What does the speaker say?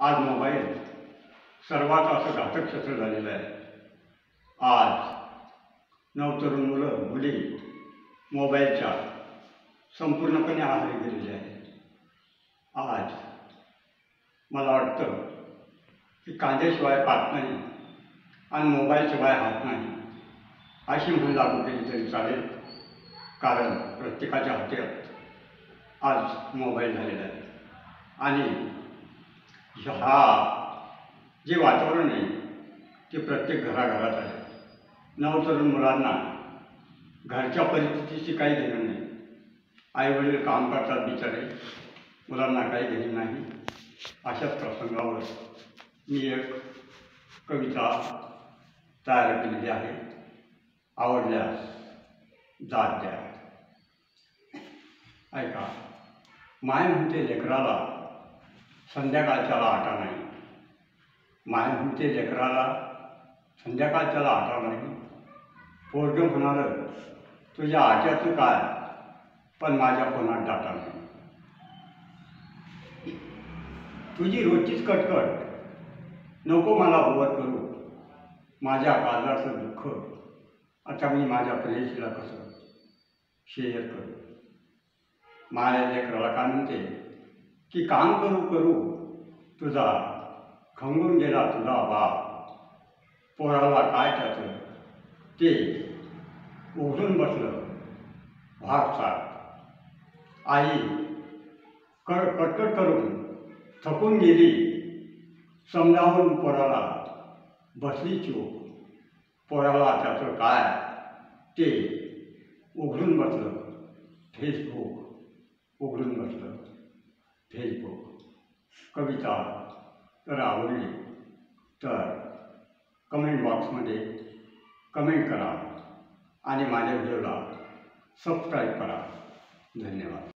आज मोबाईल सर्वात असं घातक शस्त्र झालेलं आहे। आज नवतरुण मुलं मुली मोबाईलच्या संपूर्णपणे आहारी गेलेले आहेत। आज मला वाटतं की कांद्याशिवाय पात नाही आणि मोबाईलशिवाय हात नाही अशी म्हण लागू केली तरी चालेल, कारण प्रत्येकाच्या हातात आज मोबाईल झालेला आहे। आणि हा जे वातावरण आहे ते प्रत्येक घराघरात आहे। नवतरुण मुलांना घरच्या परिस्थितीची काही घेणं नाही। आईवडील काम करतात बिचारे, मुलांना काही घेणं नाही। अशाच प्रसंगावर मी एक कविता तयार केलेली आहे, आवडल्यास दाद द्या। ऐका। माय म्हणते लेकराला संध्याकाळच्याला आटा नाही, माय म्हणते लेकराला संध्याकाळच्याला आटा नाही। पोरगं म्हणालं तुझ्या आट्याचं काय, पण माझ्या कोणात डाटा नाही। तुझी रोजचीच कटकट नको मला ओवर करू, माझ्या काळजाचं दुःख आता मी माझ्या प्रेयसीला कसं शेअर करू। माझ्या लेकराला काय म्हणते की काम करू करू तुझा खंगून गेला तुझा बाप, पोराला काय त्याचं ते उघडून बसलं भागसात। आई कटकट करून थकून गेली, समजावून पोराला बसली चूक, पोराला त्याचं काय ते उघडून बसलं फेसबुक, उघडून बसलं फेसबुक। कविता जर आवडली तर कमेंट बॉक्समध्ये कमेंट करा आणि माझ्या व्हिडिओला सबस्क्राईब करा। धन्यवाद।